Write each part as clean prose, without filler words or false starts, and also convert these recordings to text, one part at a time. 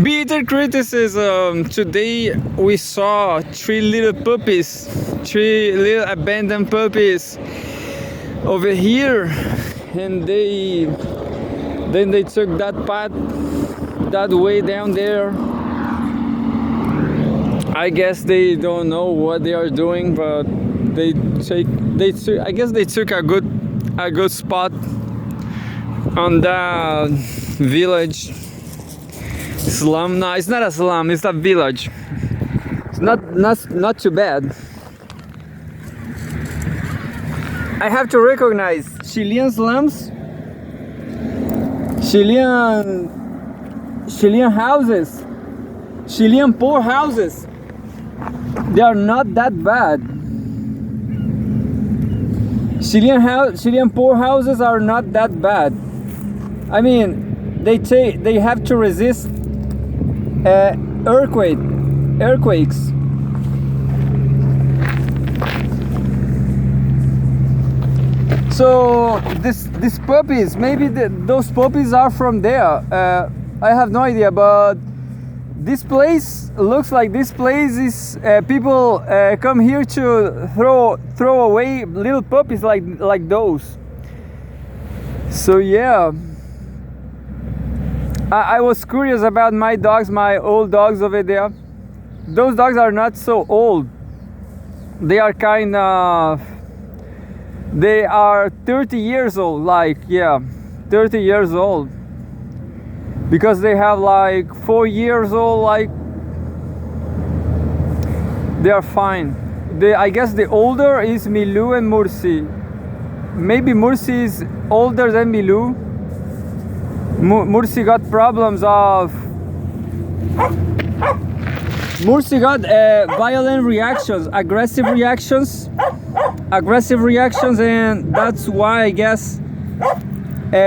Bitter criticism. Today we saw three little puppies, three little abandoned puppies over here, and then they took that path that way down there. I guess they don't know what they are doing, but I guess they took a good spot on that village. Slum? No, it's not a slum, it's a village. It's not too bad. I have to recognize Chilean slums, Chilean houses, Chilean poor houses. They are not that bad. Chilean poor houses are not that bad. I mean, they have to resist earthquakes. So these puppies, maybe those puppies are from there. I have no idea, but this place looks like this place is people come here to throw away little puppies like those. So yeah. I was curious about my dogs, my old dogs over there. Those dogs are not so old. They are they are 30 years old, 30 years old. Because they have 4 years old, they are fine. I guess the older is Milou and Mursi. Maybe Mursi is older than Milou. Mursi got problems of... Mursi got violent reactions, aggressive reactions, and that's why I guess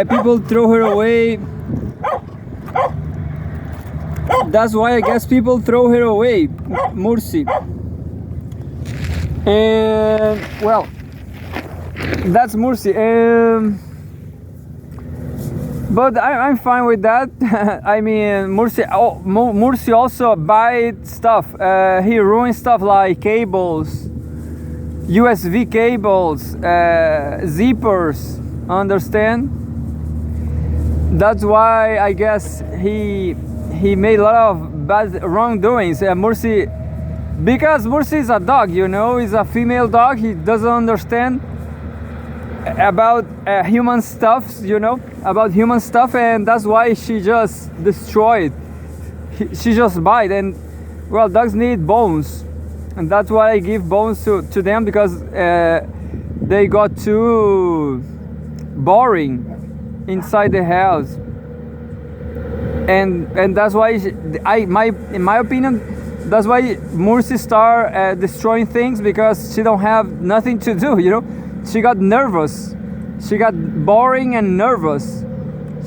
people throw her away. That's why I guess people throw her away, Mursi. And well, that's Mursi. But I'm fine with that. I mean, Mursi also buys stuff. He ruins stuff like cables, USB cables, zippers. Understand? That's why I guess he made a lot of bad wrongdoings. Mursi, because Mursi is a dog, he's a female dog. He doesn't understand about human stuff, and that's why she just destroyed. She just bite, and well, dogs need bones, and that's why I give bones to them, because they got too boring inside the house, and that's why in my opinion, that's why Mursi start destroying things, because she don't have nothing to do, She got nervous. She got boring and nervous.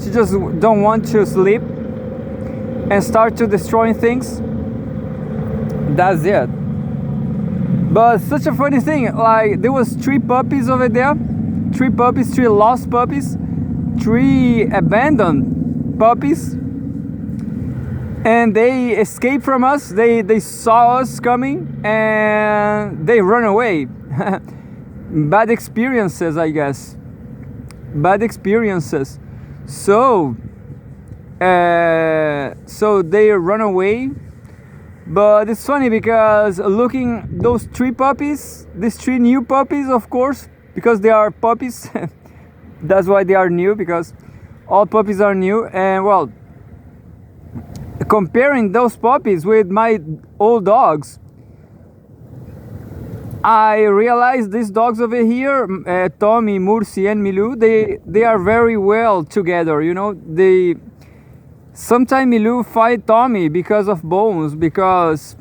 She just don't want to sleep and start to destroying things. That's it. But such a funny thing, there was 3 puppies over there. 3 puppies, 3 lost puppies, 3 abandoned puppies. And they escaped from us. They saw us coming and they run away. Bad experiences, I guess. Bad experiences. So they run away. But it's funny because looking those 3 puppies, these 3 new puppies, of course, because they are puppies. That's why they are new, because all puppies are new. And well, comparing those puppies with my old dogs, I realized these dogs over here, Tommy, Mursi, and Milou, they are very well together. Sometimes Milou fight Tommy because of bones, because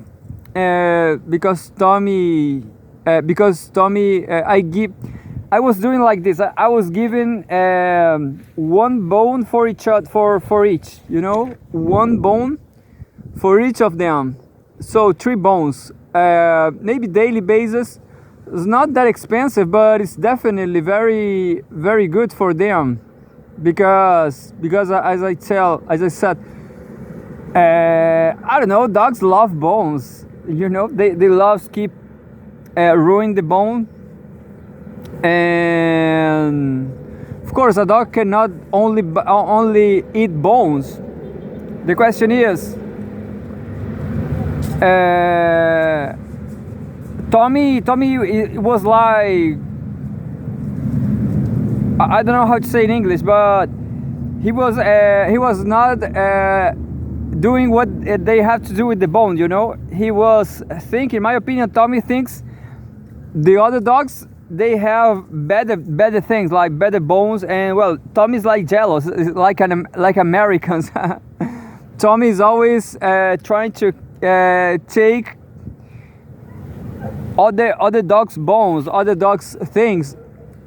Tommy, I was doing like this. I was giving 1 bone for each, one bone for each of them. So 3 bones. Maybe daily basis. It's not that expensive, but it's definitely very, very good for them, because as I said, I don't know. Dogs love bones. You know, they love keep ruin the bone, and of course a dog cannot only eat bones. The question is, Tommy it was like, I don't know how to say in English, but he was not doing what they have to do with the bone. You know, he was thinking. In my opinion, Tommy thinks the other dogs, they have better things, like better bones, and well, Tommy's like jealous, like Americans. Tommy is always trying to take other dogs' bones, other dogs' things.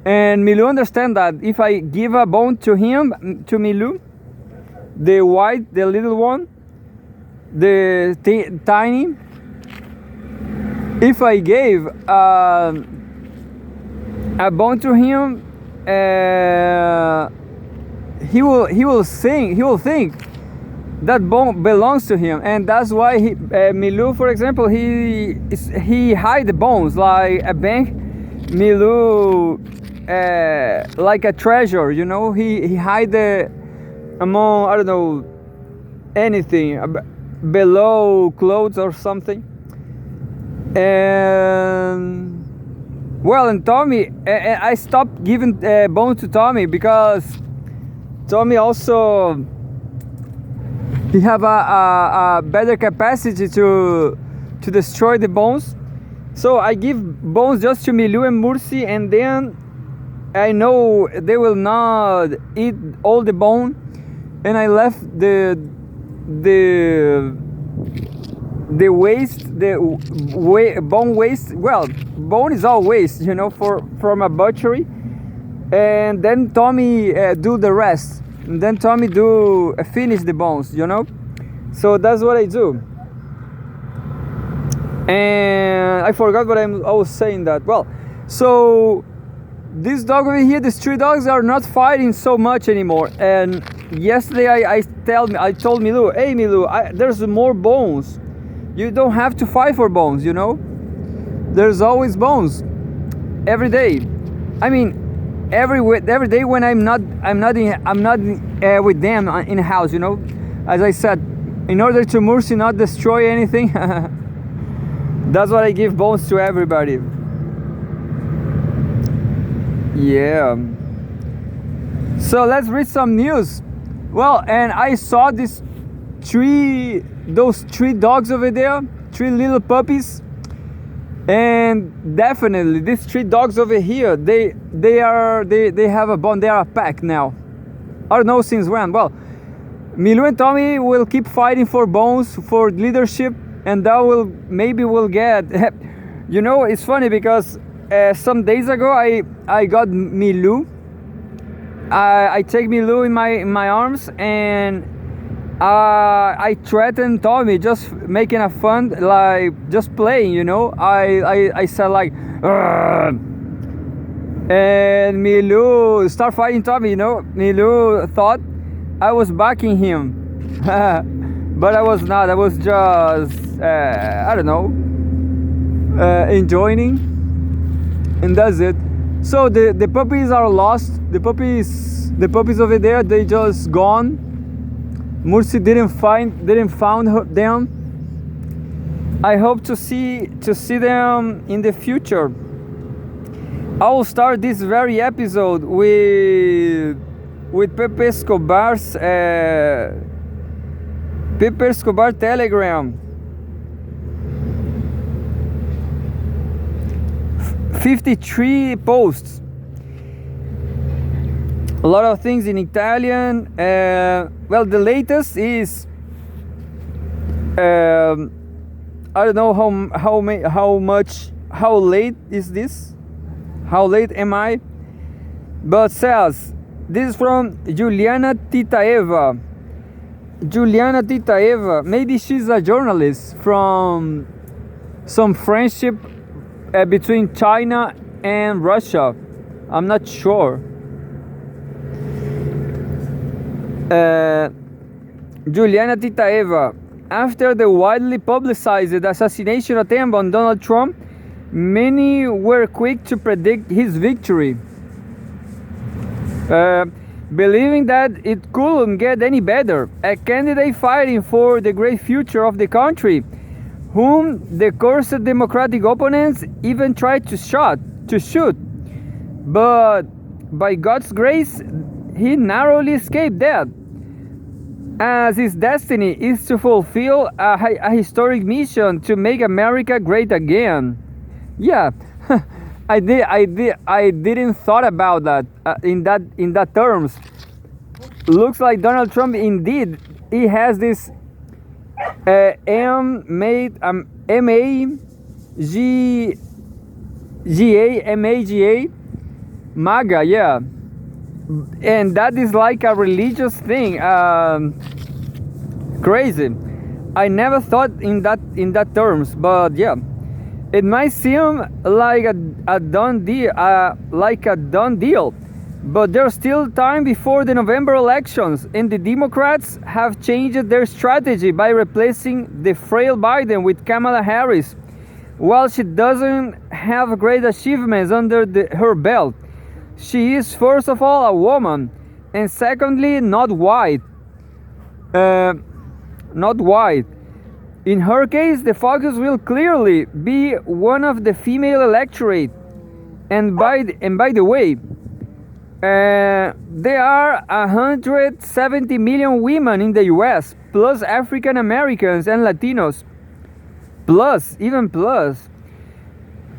And Milou understand that if I give a bone to him, to Milou, the white, the little one, the tiny, if I gave a bone to him, he will think that bone belongs to him, and that's why Milou, for example, he hide the bones like a bank. Milou, like a treasure, you know, he hide among, I don't know, anything below clothes or something. And well, and Tommy, I stopped giving bones to Tommy because Tommy also, he have a better capacity to destroy the bones. So I give bones just to Milou and Mursi, and then I know they will not eat all the bone, and I left the waste, bone waste. Well, bone is all waste, you know, from a butchery, and then Tommy do the rest, and then Tommy do finish the bones, you know. So that's what I do. And I forgot what I was saying that. Well, so this dog over here, these three dogs are not fighting so much anymore. And yesterday I told Milou, hey Milou, there's more bones. You don't have to fight for bones, you know. There's always bones every day. I mean, every day when I'm not with them in the house, you know. As I said, in order to Mursi not destroy anything. That's what I give bones to everybody. Yeah. So let's read some news. Well, and I saw those three dogs over there, three little puppies, and definitely these three dogs over here, they have a bond. They are a pack now. I don't know since when. Well, Milou and Tommy will keep fighting for bones, for leadership. And that maybe we'll get, you know, it's funny because some days ago I got Milou. I take Milou in my arms, and I threatened Tommy, just making a fun, like just playing, you know. I said like, "Argh!" And Milou start fighting Tommy, you know. Milou thought I was backing him. But I was not. I was just, I don't know, enjoying, and that's it. So the puppies are lost. The puppies over there, they just gone. Mursi didn't find them. I hope to see them in the future. I will start this very episode with Pepe Escobar's. Pepe Escobar Telegram. 53 posts. A lot of things in Italian. Well, the latest is I don't know how late is this? How late am I? But says this is from Juliana Titaeva. Juliana Titaeva, maybe she's a journalist from some friendship between China and Russia. I'm not sure. Juliana Titaeva. After the widely publicized assassination attempt on Donald Trump, many were quick to predict his victory, believing that it couldn't get any better. A candidate fighting for the great future of the country, whom the cursed Democratic opponents even tried to shoot. But by God's grace, he narrowly escaped death, as his destiny is to fulfill a historic mission to make America great again. Yeah, I didn't thought about that in that terms. Looks like Donald Trump indeed he has this MAGA MAGA, yeah, and that is like a religious thing. Crazy. I never thought in that terms, but yeah, it might seem like a done deal, but there's still time before the November elections, and the Democrats have changed their strategy by replacing the frail Biden with Kamala Harris. While she doesn't have great achievements under her belt, she is first of all a woman, and secondly not white. In her case, the focus will clearly be one of the female electorate. And by the way, there are 170 million women in the U.S., plus African Americans and Latinos, plus.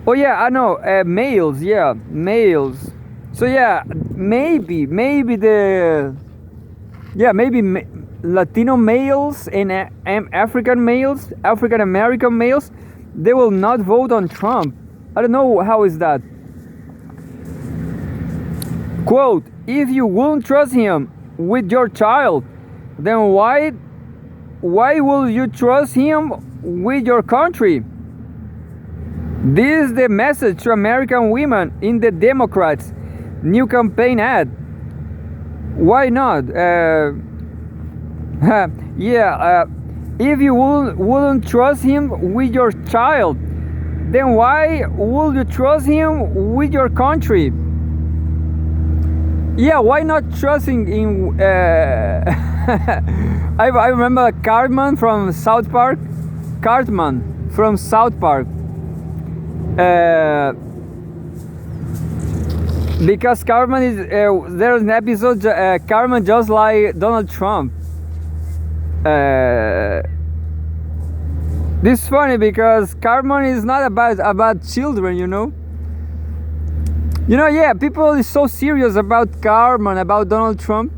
Oh yeah, I know, males. Yeah, males. So yeah, maybe Latino males and African American males, they will not vote on Trump. I don't know how is that. Quote, if you won't trust him with your child, then why will you trust him with your country? This is the message to American women in the Democrats' new campaign ad. Why not? If you wouldn't trust him with your child, then why would you trust him with your country? Yeah, why not trusting in? I remember Cartman from South Park. Because Cartman is there's an episode. Cartman just like Donald Trump. This is funny because Cartman is not about children, you know. Yeah, people is so serious about Cartman, about Donald Trump.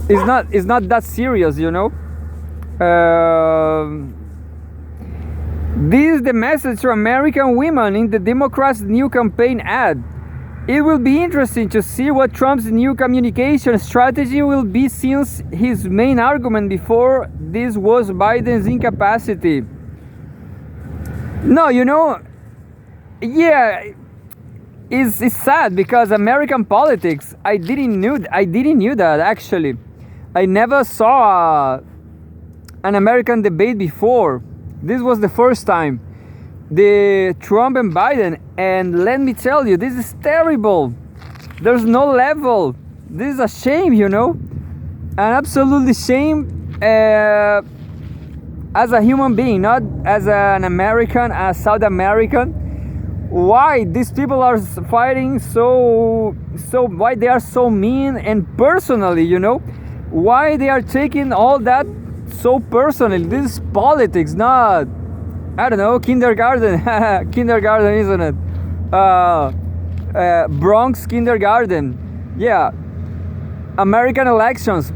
It's not that serious, you know. This is the message to American women in the Democrats' new campaign ad. It will be interesting to see what Trump's new communication strategy will be, since his main argument before this was Biden's incapacity. No, yeah, it's sad because American politics, I didn't knew that actually. I never saw an American debate before. This was the first time. The Trump and Biden, and let me tell you, this is terrible. There's no level. This is a shame, an absolutely shame as a human being, not as an American, a South American. Why these people are fighting so why they are so mean and personally, why they are taking all that so personally. This is politics, not, I don't know, kindergarten. Kindergarten, isn't it? Bronx kindergarten. Yeah. American elections.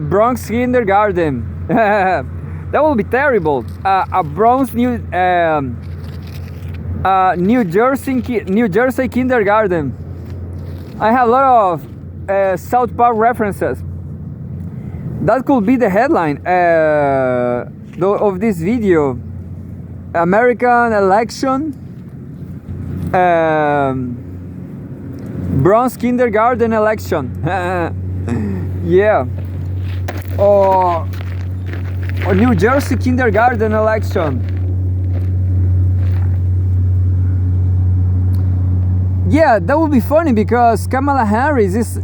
Bronx kindergarten. That will be terrible. A Bronx New Jersey kindergarten. I have a lot of South Park references. That could be the headline of this video. American election, Bronx kindergarten election. Yeah. or New Jersey kindergarten election. Yeah, that would be funny because Kamala Harris is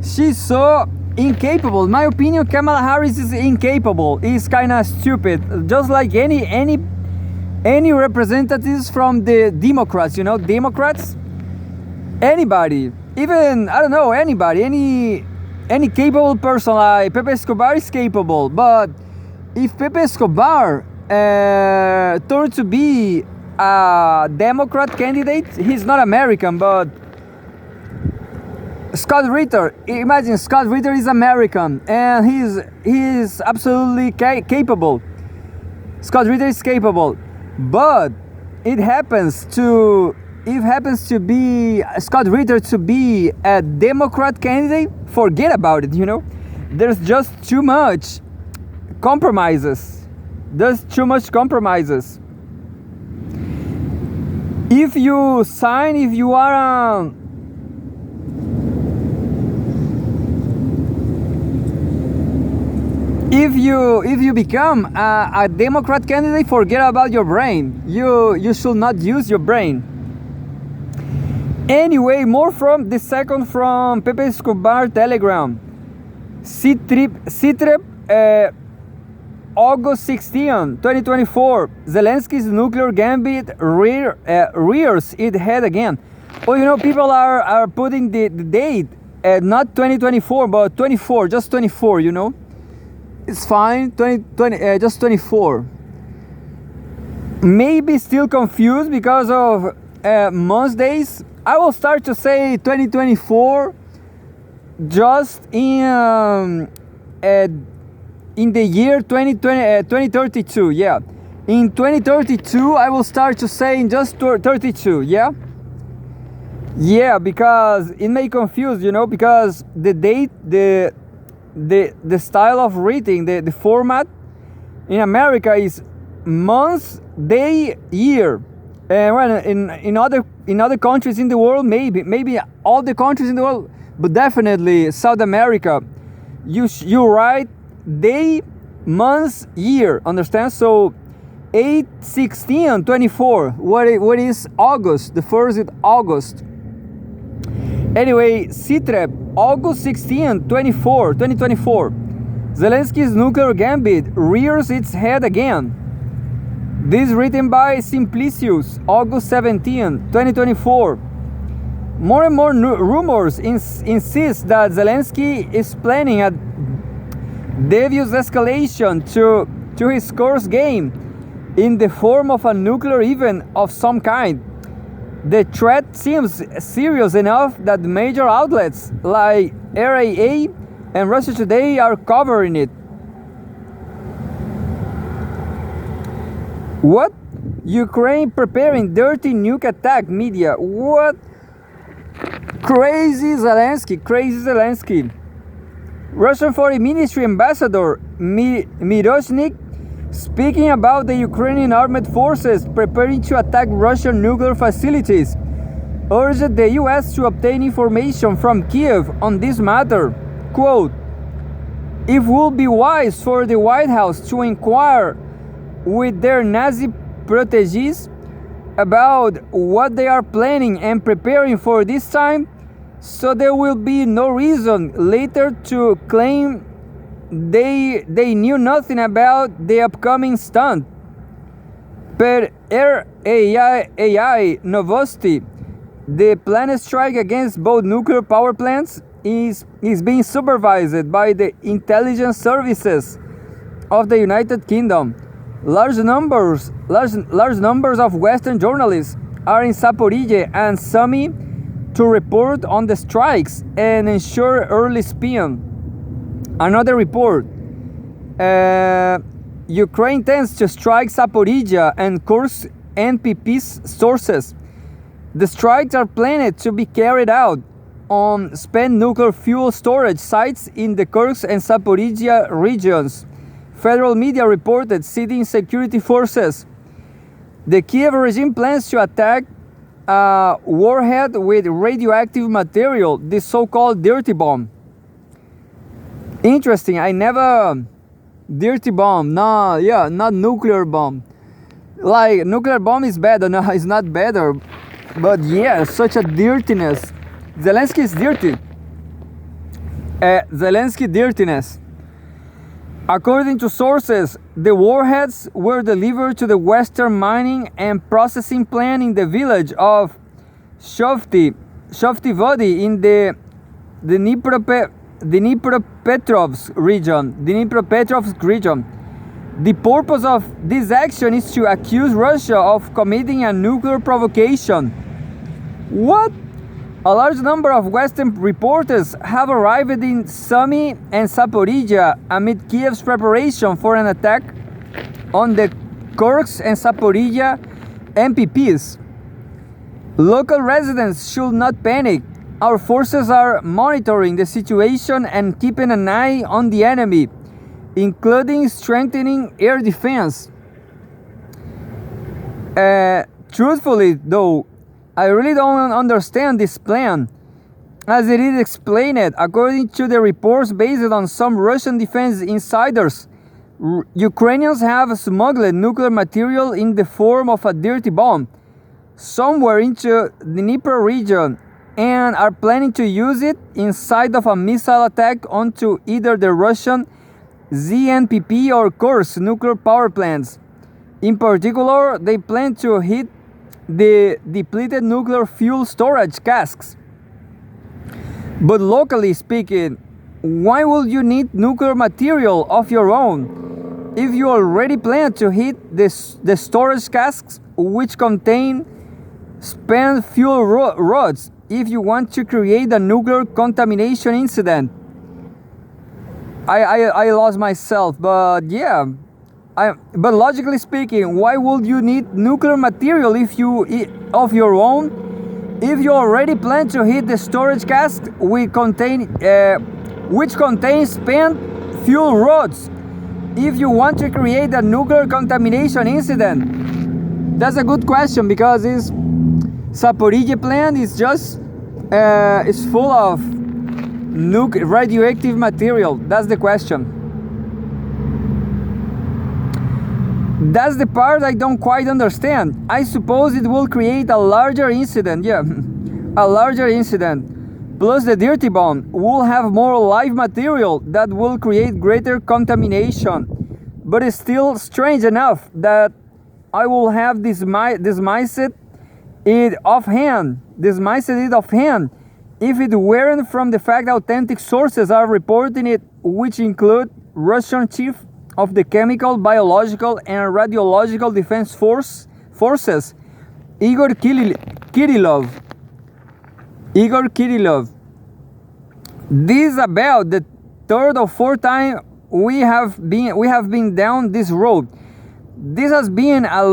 she's so incapable. In my opinion, Kamala Harris is incapable. Is kind of stupid, just like any representatives from the Democrats. You know, Democrats. Anybody, even I don't know anybody, any capable person like Pepe Escobar is capable. But if Pepe Escobar turned to be a Democrat candidate, he's not American, but Scott Ritter, imagine Scott Ritter is American and he's absolutely capable. Scott Ritter is capable, but it happens to be Scott Ritter to be a Democrat candidate, forget about it, you know. There's just too much compromises. If you become a Democrat candidate, forget about your brain. You should not use your brain. Anyway, more from the second from Pepe Escobar Telegram. C-Trip, August 16, 2024. Zelensky's nuclear gambit rears its head again. Oh, you know, people are putting the date at not 2024, but 24, just 24, you know. It's fine, just 24. Maybe still confused because of months days. I will start to say 2024 just in the year 2032, yeah. In 2032, I will start to say in just 32, yeah? Yeah, because it may confuse, you know, because the date, the style of reading, the format in America is month, day, year. And well, in other countries in the world, maybe all the countries in the world, but definitely South America, you write day, month, year, understand? So 8, 16, 24, what is August? The first is August. Anyway, CTREP, August 16, 2024. Zelensky's nuclear gambit rears its head again. This written by Simplicius, August 17, 2024. More and more rumors insist that Zelensky is planning a devious escalation to his course game in the form of a nuclear event of some kind. The threat seems serious enough that major outlets like RIA and Russia Today are covering it. What? Ukraine preparing dirty nuke attack media. What? Crazy Zelensky. Russian Foreign Ministry Ambassador Miroshnik, speaking about the Ukrainian armed forces preparing to attack Russian nuclear facilities, urged the US to obtain information from Kiev on this matter. Quote, "It would be wise for the White House to inquire with their Nazi proteges about what they are planning and preparing for this time, so there will be no reason later to claim they knew nothing about the upcoming stunt." Per RAI Novosti, the planned strike against both nuclear power plants is being supervised by the intelligence services of the United Kingdom. Large numbers of Western journalists are in Zaporizhzhia and Sumy to report on the strikes and ensure early spin. Another report, Ukraine intends to strike Zaporizhzhia and Kursk NPP's sources. The strikes are planned to be carried out on spent nuclear fuel storage sites in the Kursk and Zaporizhzhia regions. Federal media reported citing security forces. The Kiev regime plans to attack a warhead with radioactive material, the so-called dirty bomb. Interesting. I never dirty bomb. No, yeah, not nuclear bomb. Like nuclear bomb is better. No, it's not better. But yeah, such a dirtiness. Zelensky is dirty. Zelensky dirtiness. According to sources, the warheads were delivered to the Western mining and processing plant in the village of Shovtivody in the Dnipropetrovsk region. The purpose of this action is to accuse Russia of committing a nuclear provocation. What? A large number of Western reporters have arrived in Sumy and Zaporizhia amid Kiev's preparation for an attack on the Kursk and Zaporizhia MPPs. Local residents should not panic. Our forces are monitoring the situation and keeping an eye on the enemy, including strengthening air defense. Truthfully, though, I really don't understand this plan, as it is explained. According to the reports based on some Russian defense insiders, Ukrainians have smuggled nuclear material in the form of a dirty bomb somewhere into the Dnipro region and are planning to use it inside of a missile attack onto either the Russian ZNPP or Kursk nuclear power plants. In particular, they plan to hit the depleted nuclear fuel storage casks. But locally speaking, why would you need nuclear material of your own if you already plan to hit the storage casks which contain spent fuel rods if you want to create a nuclear contamination incident? I lost myself, but yeah. But logically speaking, why would you need nuclear material of your own if you already plan to hit the storage cask which contains spent fuel rods if you want to create a nuclear contamination incident? That's a good question, because this Zaporizhia plant is just is full of radioactive material. That's the question. That's the part I don't quite understand. I suppose it will create a larger incident, yeah, a larger incident. Plus the dirty bomb will have more live material that will create greater contamination. But it's still strange enough that I will have dismissed it offhand if it weren't from the fact authentic sources are reporting it, which include Russian chief of the Chemical, Biological, and Radiological Defense Forces, Igor Kirillov. This is about the third or fourth time we have been down this road. This has been a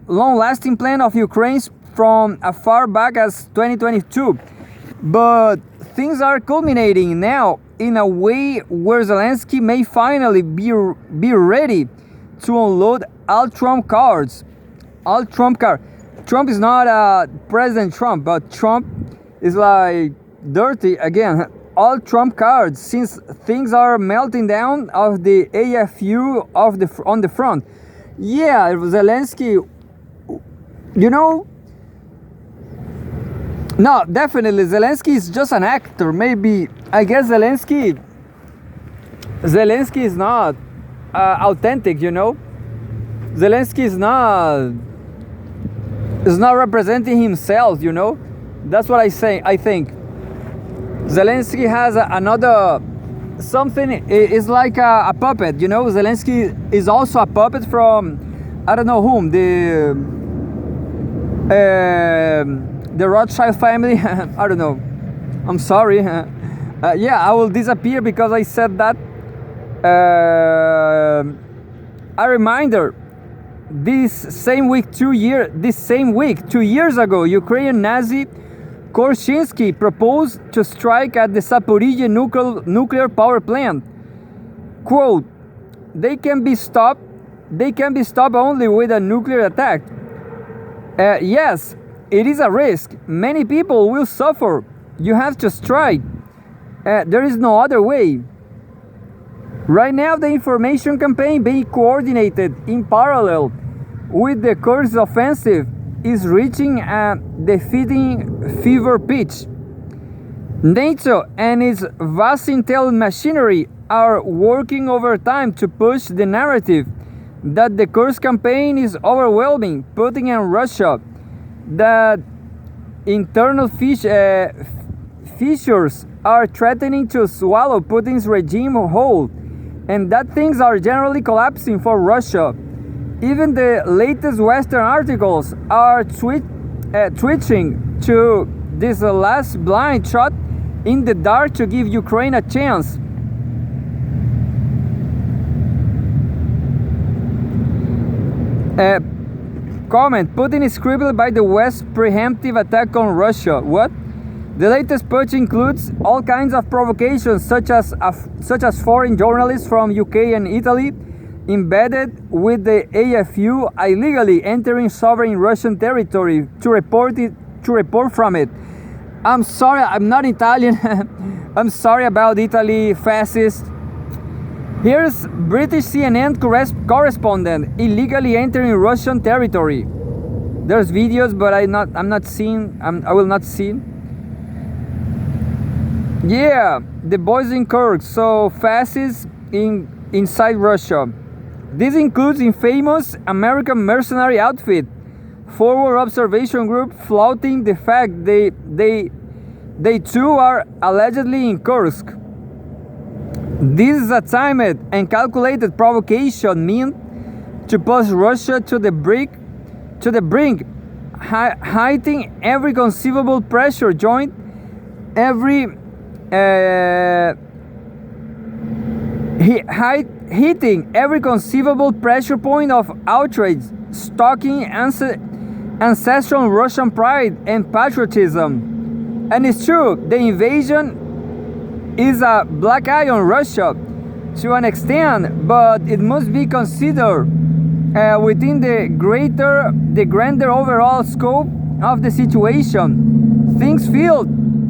long-lasting plan of Ukraine's from as far back as 2022, but things are culminating now in a way where Zelensky may finally be ready to unload all Trump cards. Trump is not President Trump, but Trump is like dirty again. All Trump cards, since things are melting down of the AFU on the front. Yeah, Zelensky, you know. No, definitely Zelensky is just an actor. Maybe, I guess Zelensky is not authentic, you know. Zelensky is not representing himself, you know. That's what I think. Zelensky has another something. Is like a puppet, you know. Zelensky is also a puppet from I don't know whom, the Rothschild family. I don't know. I'm sorry. Yeah, I will disappear because I said that. A reminder. This same week, 2 years ago, Ukrainian Nazi Korshinsky proposed to strike at the Zaporizhia nuclear power plant. Quote, they can be stopped only with a nuclear attack. Yes, it is a risk. Many people will suffer. You have to strike. There is no other way. Right now, the information campaign being coordinated in parallel with the Kurds offensive is reaching a defeating fever pitch. NATO and its vast intelligence machinery are working overtime to push the narrative that the Kurds campaign is overwhelming, Putin and Russia, that internal fissures are threatening to swallow Putin's regime whole, and that things are generally collapsing for Russia. Even the latest Western articles are twitching to this last blind shot in the dark to give Ukraine a chance. Comment: Putin is crippled by the West's preemptive attack on Russia. What? The latest purge includes all kinds of provocations, such as foreign journalists from UK and Italy embedded with the AFU illegally entering sovereign Russian territory to report from it. I'm sorry, I'm not Italian. I'm sorry about Italy, fascist. Here's British CNN correspondent illegally entering Russian territory. There's videos, but I will not see. Yeah, the boys in Kursk, so fascists inside Russia. This includes infamous American mercenary outfit, Forward Observation Group, flouting the fact they too are allegedly in Kursk. This is a timed and calculated provocation meant to push Russia to the brink, heightening every conceivable pressure joint, hitting every conceivable pressure point of outrage, stalking ancestral Russian pride and patriotism. And it's true, the invasion is a black eye on Russia to an extent, but it must be considered within the grander overall scope of the situation. Things feel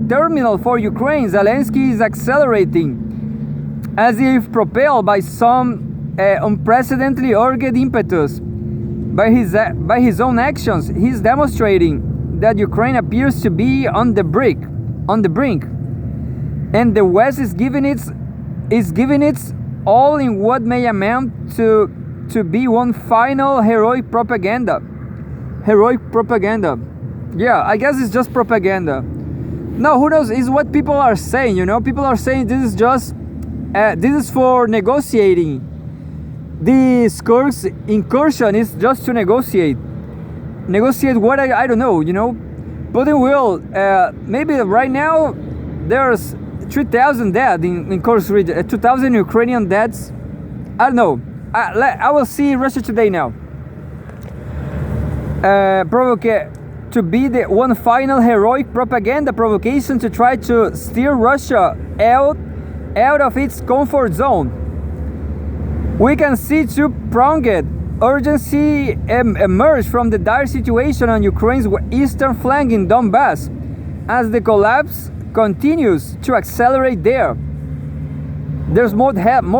terminal for Ukraine. Zelensky is accelerating, as if propelled by some unprecedentedly urgent impetus. By his own actions, he's demonstrating that Ukraine appears to be on the brink, and the West is giving its all in what may amount to be one final heroic propaganda. Yeah, I guess it's just propaganda. No, who knows? Is what people are saying. People are saying this is just this is for negotiating. This Kursk incursion is just to negotiate what I don't know. Putin will maybe right now there's 3,000 dead in Kursk region, 2,000 Ukrainian deaths. I don't know. I will see Russia Today now. To be the one final heroic propaganda provocation to try to steer Russia out of its comfort zone. We can see two-pronged urgency emerge from the dire situation on Ukraine's eastern flank in Donbass, as the collapse continues to accelerate there. There's more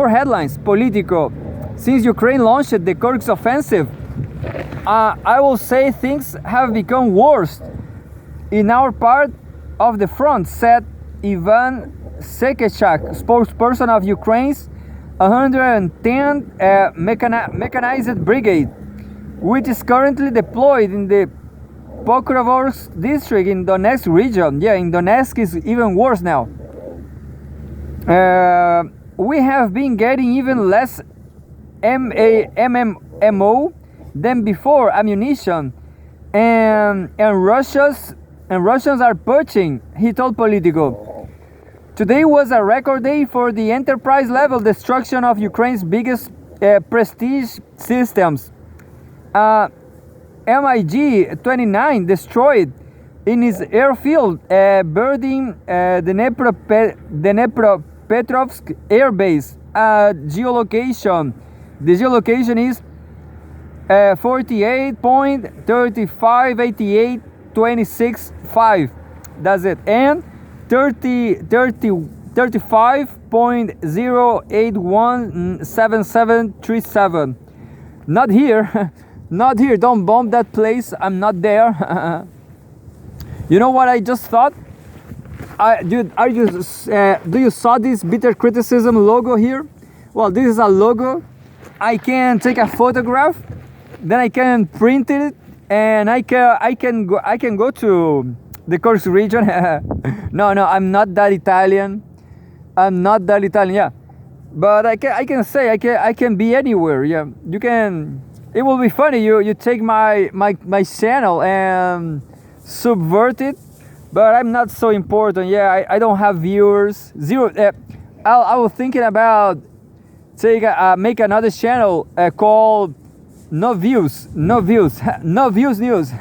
headlines. Politico. Since Ukraine launched the Kursk offensive, I will say things have become worse in our part of the front, said Ivan Sekechak, spokesperson of Ukraine's 110 mechanized brigade, which is currently deployed in the Pokrovsk district in Donetsk region. Yeah, in Donetsk is even worse now. We have been getting even less MMO than before, ammunition, and Russians are poaching, he told Politico. Today was a record day for the enterprise-level destruction of Ukraine's biggest prestige systems. MiG-29 destroyed in his airfield, birding the Dnepropetrovsk Air Base. Geolocation. The geolocation is 48.358826.5. That's it. And 31 35.0817737. Not here. Not here. Don't bomb that place. I'm not there. You know what I just thought? Do you saw this bitter criticism logo here? Well, this is a logo. I can take a photograph, then I can print it, and I can go to the Corks region. No, I'm not that Italian. I'm not that Italian. Yeah, but I can say I can be anywhere. Yeah, you can. It will be funny. You take my channel and subvert it, but I'm not so important. Yeah, I don't have viewers. Zero. I was thinking about make another channel called No Views News. No Views News.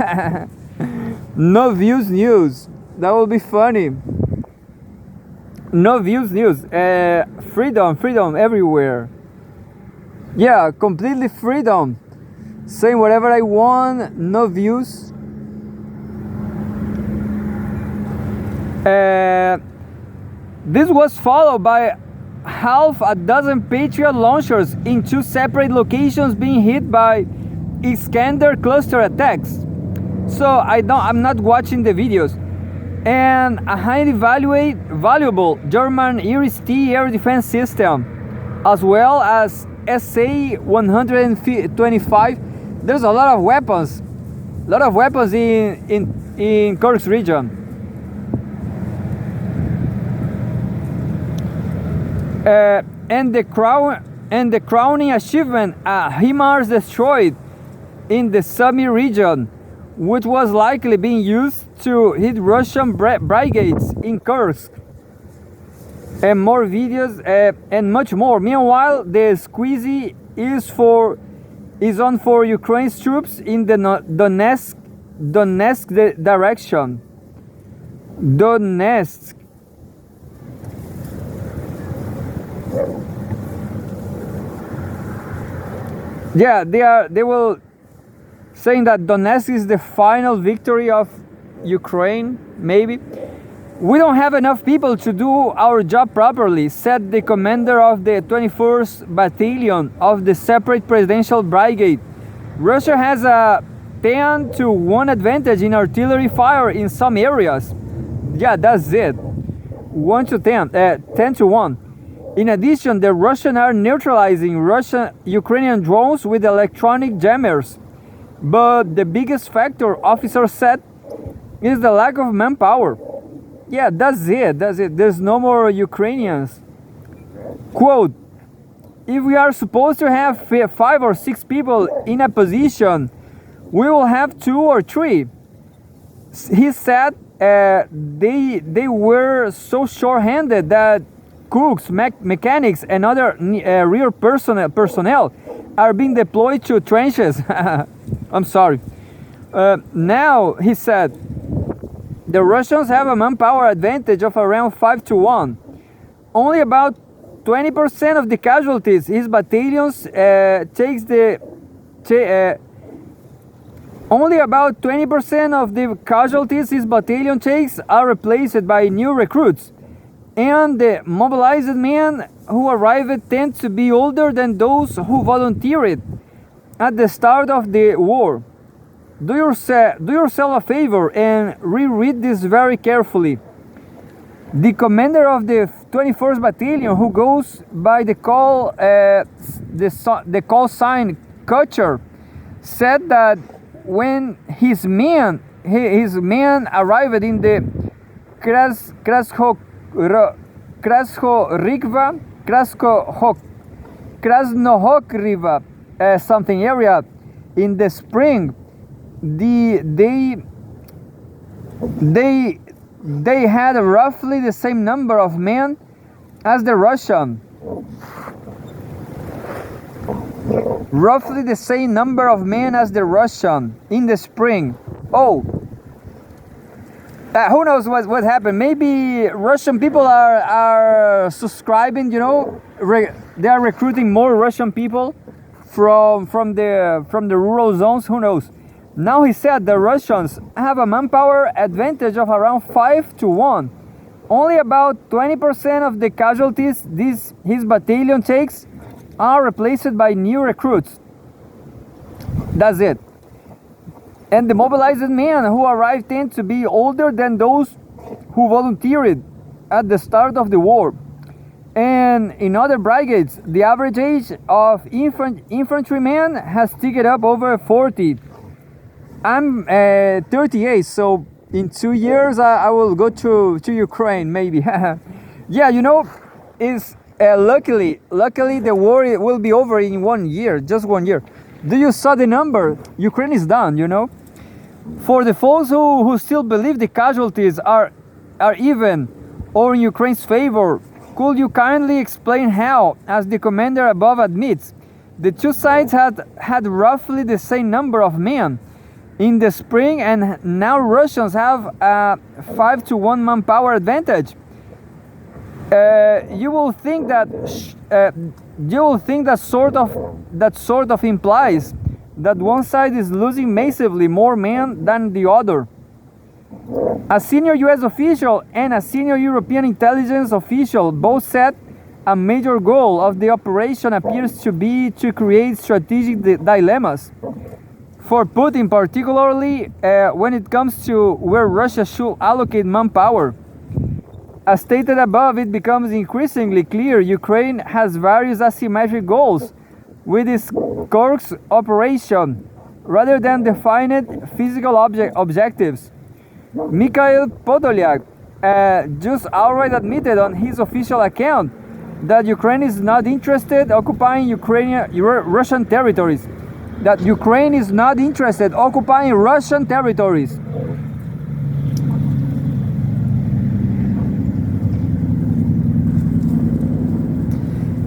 No Views News. That would be funny. No Views News. Freedom everywhere. Yeah, completely freedom. Saying whatever I want. No views. This was followed by half a dozen Patriot launchers in two separate locations being hit by Iskander cluster attacks. So I'm not watching the videos. And a highly valuable German Iris-T air defense system, as well as SA-125. There's a lot of weapons in Corks region. And the crowning achievement, HIMARS destroyed in the Sumy region, which was likely being used to hit Russian brigades in Kursk. And more videos and much more. Meanwhile, the squeezy is on for Ukraine's troops in the Donetsk direction. Donetsk. Yeah, they will saying that Donetsk is the final victory of Ukraine, maybe. We don't have enough people to do our job properly, said the commander of the 21st Battalion of the Separate Presidential Brigade. Russia has a 10-to-1 advantage in artillery fire in some areas. Yeah, that's it. 10 to 1. In addition, the Russians are neutralizing Ukrainian drones with electronic jammers. But the biggest factor, officers said, is the lack of manpower. Yeah, that's it. There's no more Ukrainians. Quote, if we are supposed to have 5 or 6 people in a position, we will have 2 or 3. He said they were so short-handed that cooks, mechanics, and other rear personnel are being deployed to trenches. I'm sorry. Now, he said, the Russians have a manpower advantage of around 5 to 1. Only about 20% of the casualties his battalions only about 20% of the casualties his battalion takes are replaced by new recruits. And the mobilized men who arrived tend to be older than those who volunteered at the start of the war. Do yourself a favor and reread this very carefully. The commander of the 21st Battalion, who goes by the call sign Kutcher, said that when his men arrived in the Krasnohokriva something area in the spring, they had roughly the same number of men as the Russian. Roughly the same number of men as the Russian in the spring. Oh, who knows what happened? Maybe Russian people are subscribing. You know, they are recruiting more Russian people from the rural zones. Who knows? Now he said the Russians have a manpower advantage of around 5 to 1. Only about 20% of the casualties his battalion takes are replaced by new recruits. That's it. And the mobilized men who arrive tend to be older than those who volunteered at the start of the war. And in other brigades, the average age of infantrymen has ticked up over 40. I'm 38, so in 2 years I will go to Ukraine, maybe. Yeah, you know, it's luckily the war will be over in 1 year, just 1 year. Do you saw the number? Ukraine is done, you know. For the folks who still believe the casualties are even or in Ukraine's favor, could you kindly explain how, as the commander above admits, the two sides had roughly the same number of men in the spring, and now Russians have a 5-to-1 manpower advantage? You will think that sort of implies that one side is losing massively more men than the other. A senior US official and a senior European intelligence official both said a major goal of the operation appears to be to create strategic dilemmas for Putin, particularly when it comes to where Russia should allocate manpower. As stated above, it becomes increasingly clear Ukraine has various asymmetric goals with its Kursk operation, rather than defined physical objectives. Mikhail Podolyak just outright admitted on his official account that Ukraine is not interested occupying Russian territories. That Ukraine is not interested occupying Russian territories.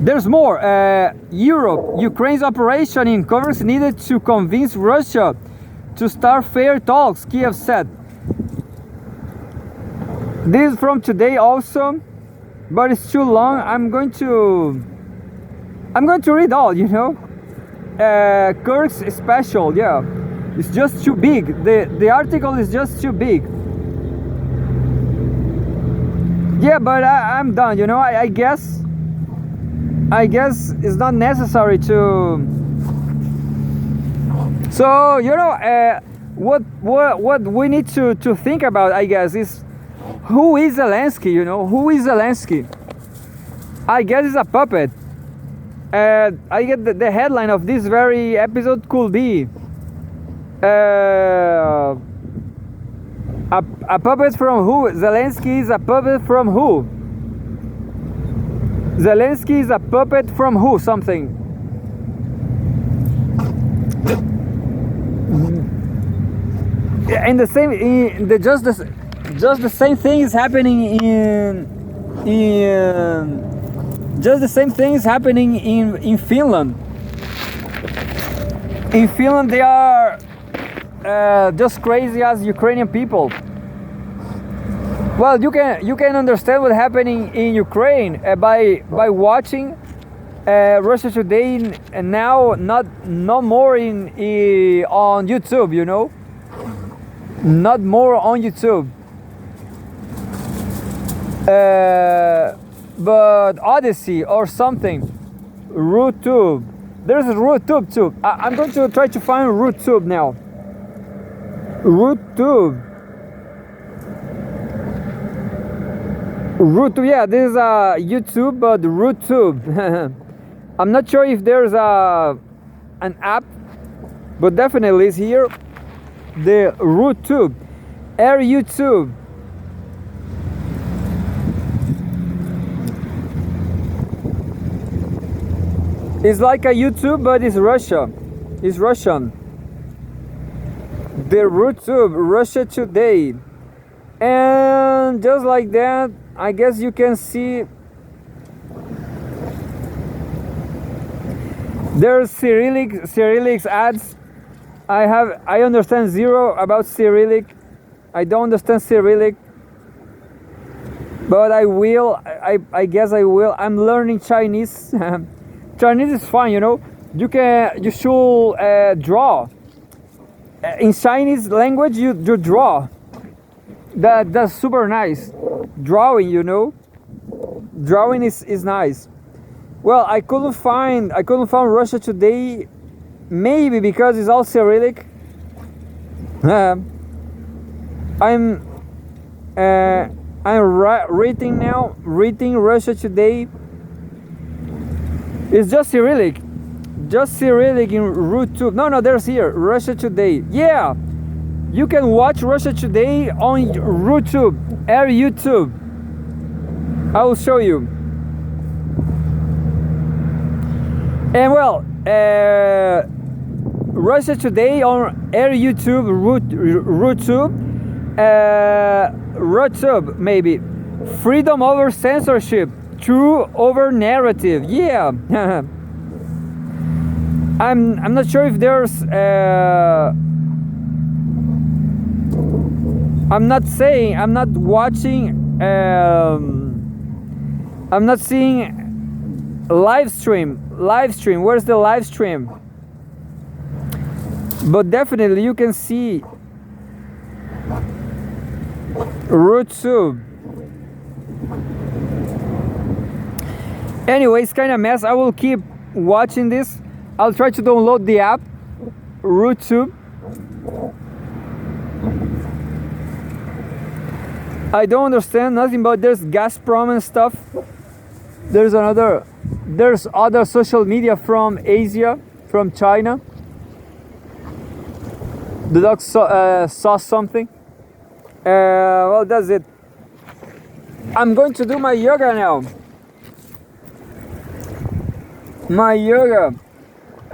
There's more. Ukraine's operation in Kursk needed to convince Russia to start fair talks, Kiev said. This is from today also, but it's too long. I'm going to read all, you know. Kursk is special, yeah. It's just too big. The article is just too big. Yeah, but I'm done, you know. I guess it's not necessary to. So you know, what we need to think about, I guess, is who is Zelensky. You know, who is Zelensky? I guess it's a puppet. I get the headline of this very episode could be a puppet from who? Zelensky is a puppet from who? Zelensky is a puppet from who? Something. And the same, just the same thing is happening just the same thing is happening in Finland. In Finland, they are just crazy as Ukrainian people. Well, you can understand what's happening in Ukraine by watching Russia Today now, not more on YouTube, you know, not more on YouTube, but Odyssey or something, RooTube. There's a RooTube too. I'm going to try to find RooTube now. RooTube. RooTube, yeah, this is a YouTube, but RooTube. I'm not sure if there's an app, but definitely it's here. The RooTube, RUTube. It's like a YouTube, but it's Russia. It's Russian. The RooTube, Russia Today. And just like that, I guess you can see there's Cyrillic ads. I understand zero about Cyrillic. I don't understand Cyrillic, but I will. I guess I will. I'm learning Chinese. Chinese is fun, you know. You should draw. In Chinese language, you draw. That's super nice. Drawing, you know, drawing is nice. Well, I couldn't find Russia Today, maybe because it's all Cyrillic. I'm reading Russia Today. It's just Cyrillic in YouTube. No, there's here Russia Today. Yeah, you can watch Russia Today on YouTube, Air YouTube. I will show you. And well, Russia Today on Air YouTube, RooTube maybe. Freedom over censorship, true over narrative. Yeah. I'm not sure if there's. I'm not watching. I'm not seeing live stream. Where's the live stream? But definitely you can see RooTube. Anyway, it's kind of mess. I will keep watching this. I'll try to download the app RooTube. I don't understand nothing, but there's Gazprom and stuff. There's other social media from Asia, from China. The dog saw something. Well, that's it. I'm going to do my yoga now. My yoga.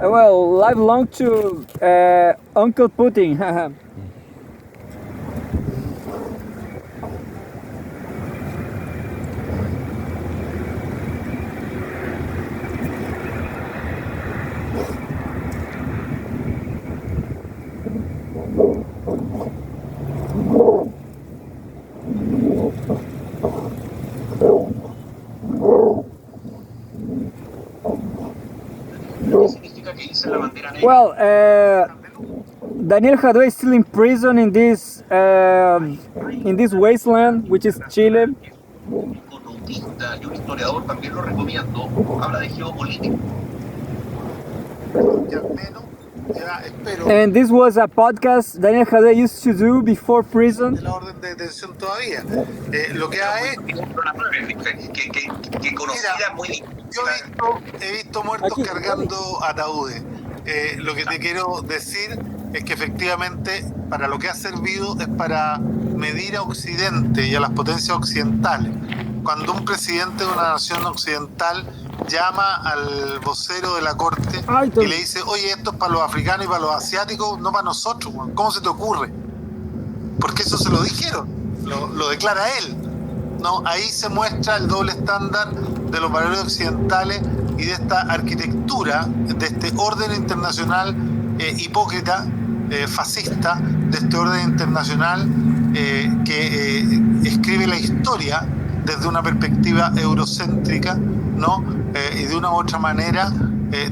Well, live long to Uncle Putin. Well, Daniel Jadue is still in prison in this wasteland, which is Chile. And this was a podcast Daniel Jadue used to do before prison. La orden de detención todavía. Lo que ha hecho. Yo he visto muertos cargando ataúdes. Lo que te quiero decir es que efectivamente para lo que ha servido es para medir a Occidente y a las potencias occidentales. Cuando un presidente de una nación occidental llama al vocero de la corte y le dice, oye, esto es para los africanos y para los asiáticos, no para nosotros, ¿cómo se te ocurre? Porque eso se lo dijeron, lo declara él. No, ahí se muestra el doble estándar de los valores occidentales y de esta arquitectura, de este orden internacional hipócrita, fascista, de este orden internacional que escribe la historia desde una perspectiva eurocéntrica, ¿no? Y de una u otra manera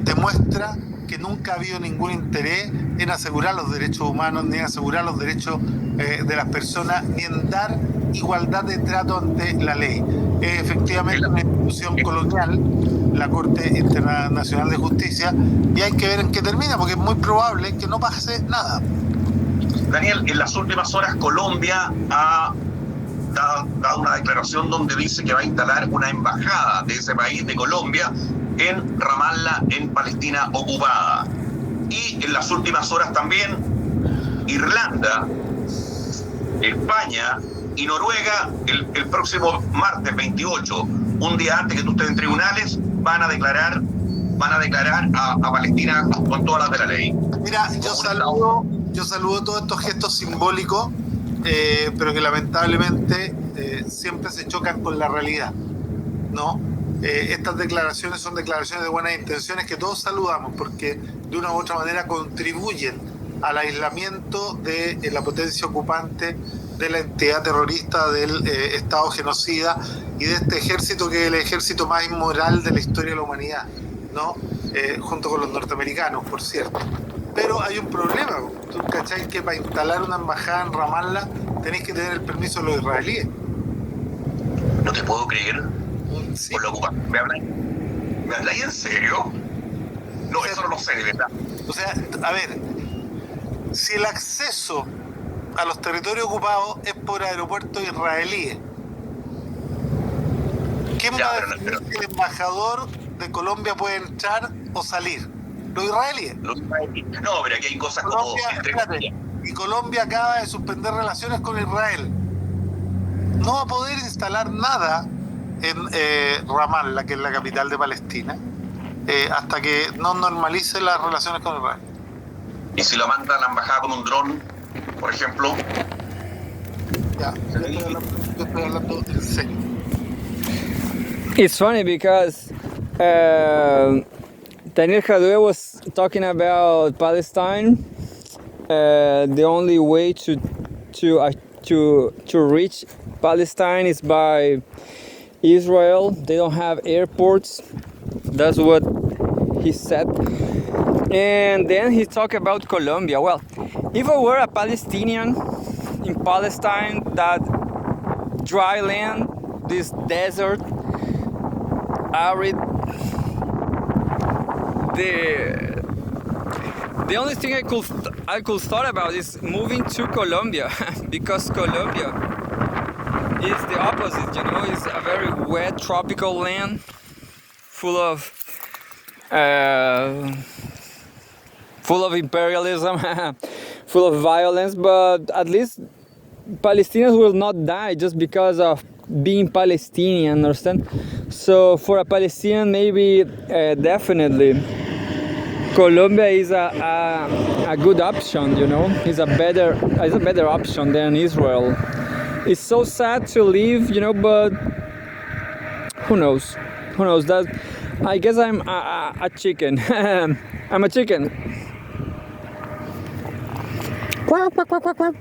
demuestra que nunca ha habido ningún interés en asegurar los derechos humanos, ni en asegurar los derechos de las personas, ni en dar igualdad de trato ante la ley. Es efectivamente una institución colonial, la Corte Internacional de Justicia, y hay que ver en qué termina, porque es muy probable que no pase nada. Daniel, en las últimas horas Colombia ha dado una declaración donde dice que va a instalar una embajada de ese país, de Colombia, en Ramallah, en Palestina ocupada. Y en las últimas horas también Irlanda, España y Noruega, el próximo martes 28, un día antes que tú estés en tribunales, van a declarar a Palestina con todas las de la ley. Mira, yo saludo todos estos gestos simbólicos, pero que lamentablemente siempre se chocan con la realidad, ¿no? Estas declaraciones son declaraciones de buenas intenciones que todos saludamos porque de una u otra manera contribuyen al aislamiento de la potencia ocupante, de la entidad terrorista, del Estado genocida y de este ejército que es el ejército más inmoral de la historia de la humanidad, ¿no? Junto con los norteamericanos, por cierto. Pero hay un problema. ¿Tú cachai que para instalar una embajada en Ramallah tenéis que tener el permiso de los israelíes? No te puedo creer. Sí. Por la ocupación. ¿Me habláis en serio? No, eso no lo sé, de verdad. O sea, a ver, si el acceso a los territorios ocupados es por aeropuertos israelíes, ¿quién Ya, va a pero no, definir si el embajador de Colombia puede entrar o salir? Los israelíes. No, pero aquí hay cosas como... Colombia, espérate, y Colombia acaba de suspender relaciones con Israel. No va a poder instalar nada en Ramallah, que es la capital de Palestina, hasta que no normalice las relaciones con Israel. Y si lo manda a la embajada con un dron, por ejemplo... Ya, yo estoy hablando en serio. It's funny because Daniel Jadue was talking about Palestine. The only way to reach Palestine is by Israel. They don't have airports. That's what he said. And then he talked about Colombia. Well, if I were a Palestinian in Palestine, that dry land, this desert, arid, the only thing I could thought about is moving to Colombia because Colombia is the opposite, you know. It's a very wet tropical land full of imperialism, full of violence, but at least Palestinians will not die just because of being Palestinian, understand? So for a Palestinian, maybe definitely Colombia is a good option, you know. It's a better option than Israel. It's so sad to leave, you know, but who knows? Who knows? That I guess I'm a chicken. I'm a chicken. Quack, quack, quack, quack, quack.